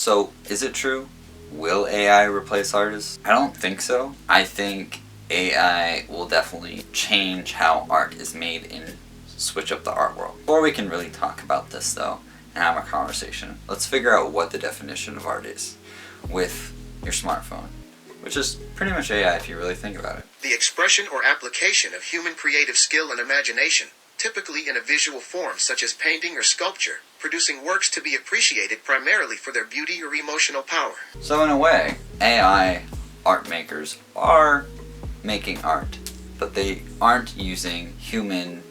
So, is it true? Will AI replace artists? I don't think so. I think AI will definitely change how art is made and switch up the art world. Before we can really talk about this though, and have a conversation, let's figure out what the definition of art is with your smartphone, which is pretty much AI if you really think about it. The expression or application of human creative skill and imagination, typically in a visual form such as painting or sculpture, producing works to be appreciated primarily for their beauty or emotional power. So in a way, AI art makers are making art, but they aren't using human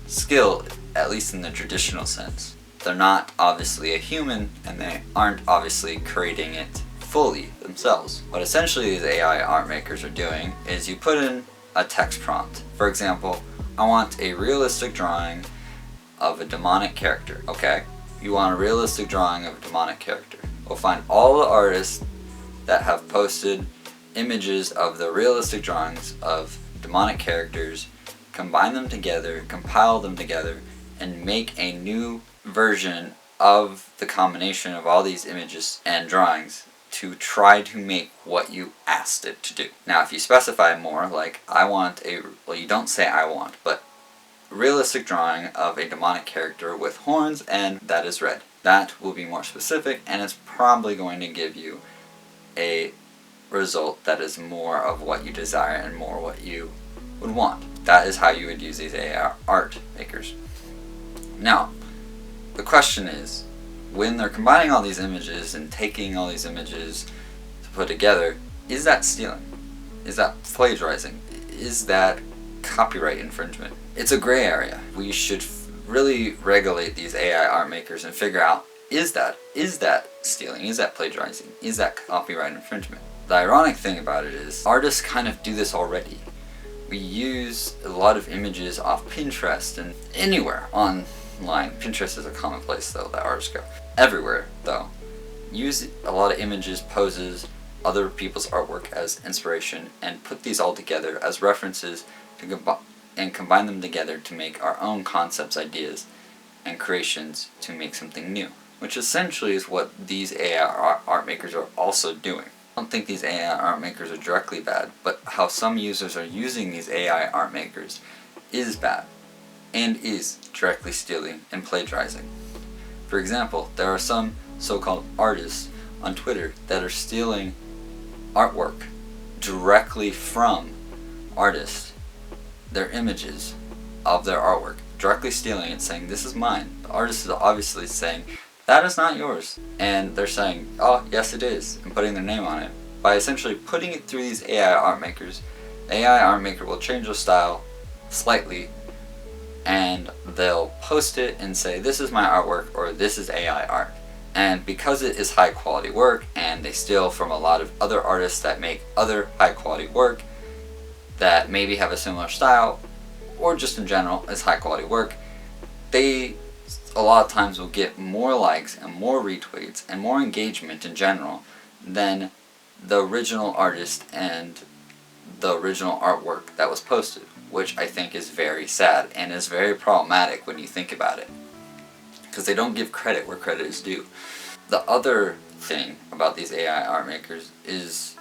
skill, at least in the traditional sense. They're not obviously a human, and they aren't obviously creating it fully themselves. What essentially these AI art makers are doing is you put in a text prompt. For example, I want a realistic drawing of a demonic character. Okay, you want a realistic drawing of a demonic character. We'll find all the artists that have posted images of the realistic drawings of demonic characters, combine them together, compile them together, and make a new version of the combination of all these images and drawings to try to make what you asked it to do. Now if you specify more, like I want a, well you don't say I want, but realistic drawing of a demonic character with horns and that is red. That will be more specific, and it's probably going to give you a result that is more of what you desire and more what you would want. That is how you would use these AI art makers. Now, the question is, when they're combining all these images and taking all these images to put together, is that stealing? Is that plagiarizing? Is that copyright infringement? It's a gray area. We should really regulate these AI art makers and figure out, is that stealing? Is that plagiarizing? Is that copyright infringement? The ironic thing about it is, artists kind of do this already. We use a lot of images off Pinterest and anywhere online. Pinterest is a common place though that artists go. Everywhere though. Use a lot of images, poses, other people's artwork as inspiration and put these all together as references to combine them together to make our own concepts, ideas, and creations to make something new. Which essentially is what these AI art makers are also doing. I don't think these AI art makers are directly bad, but how some users are using these AI art makers is bad, and is directly stealing and plagiarizing. For example, there are some so-called artists on Twitter that are stealing artwork directly from artists, their images of their artwork, directly stealing it, saying this is mine. The artist is obviously saying that is not yours, and they're saying, oh yes it is, and putting their name on it. By essentially putting it through these AI art makers, the AI art maker will change the style slightly, and they'll post it and say this is my artwork or this is AI art. And because it is high quality work, and they steal from a lot of other artists that make other high quality work that maybe have a similar style, or just in general is high quality work, they a lot of times will get more likes and more retweets and more engagement in general than the original artist and the original artwork that was posted, which I think is very sad and is very problematic when you think about it, because they don't give credit where credit is due. The other thing about these AI art makers is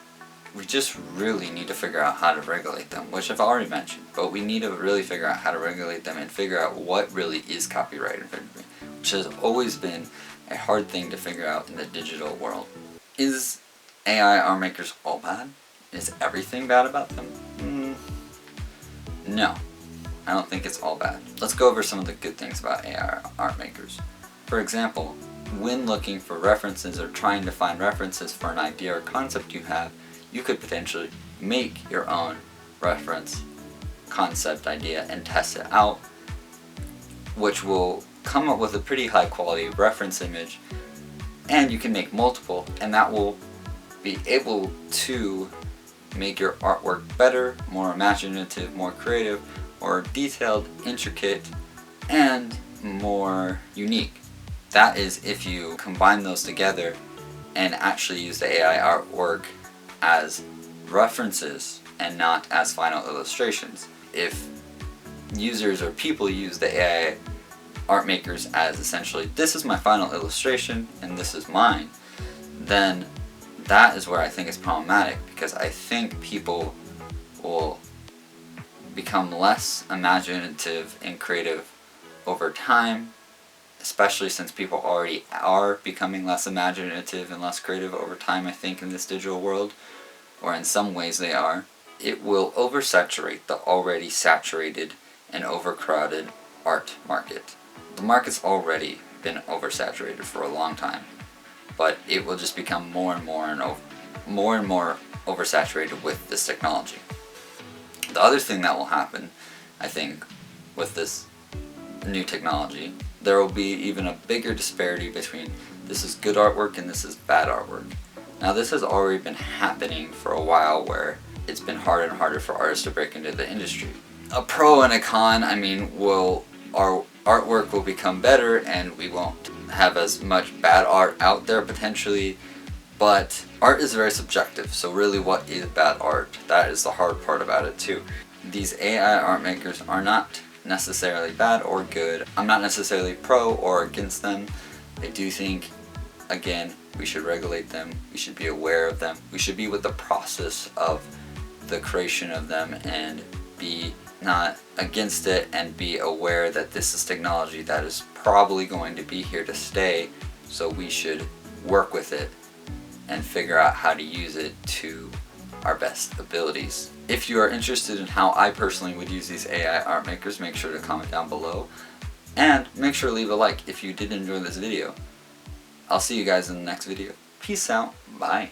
we just really need to figure out how to regulate them, which I've already mentioned, but we need to really figure out how to regulate them and figure out what really is copyright infringement, which has always been a hard thing to figure out in the digital world. Is AI art makers all bad? Is everything bad about them? No, I don't think it's all bad. Let's go over some of the good things about AI art makers. For example, when looking for references or trying to find references for an idea or concept you have, you could potentially make your own reference, concept, idea, and test it out, which will come up with a pretty high quality reference image, and you can make multiple, and that will be able to make your artwork better, more imaginative, more creative, more detailed, intricate, and more unique. That is if you combine those together and actually use the AI artwork as references and not as final illustrations. If users or people use the AI art makers as essentially, this is my final illustration and this is mine, then that is where I think it's problematic, because I think people will become less imaginative and creative over time, especially since people already are becoming less imaginative and less creative over time, I think, in this digital world, or in some ways they are. It will oversaturate the already saturated and overcrowded art market. The market's already been oversaturated for a long time, but it will just become more and more oversaturated with this technology. The other thing that will happen, I think, with this new technology, there will be even a bigger disparity between this is good artwork and this is bad artwork. Now, this has already been happening for a while, where it's been harder and harder for artists to break into the industry. A pro and a con, I mean, our artwork will become better and we won't have as much bad art out there potentially, but art is very subjective, so really what is bad art? That is the hard part about it too. These AI art makers are not necessarily bad or good. I'm not necessarily pro or against them. I do think, again, we should regulate them, we should be aware of them, we should be with the process of the creation of them and be not against it, and be aware that this is technology that is probably going to be here to stay, so we should work with it and figure out how to use it to our best abilities. If you are interested in how I personally would use these AI art makers, make sure to comment down below, and make sure to leave a like if you did enjoy this video. I'll see you guys in the next video. Peace out. Bye.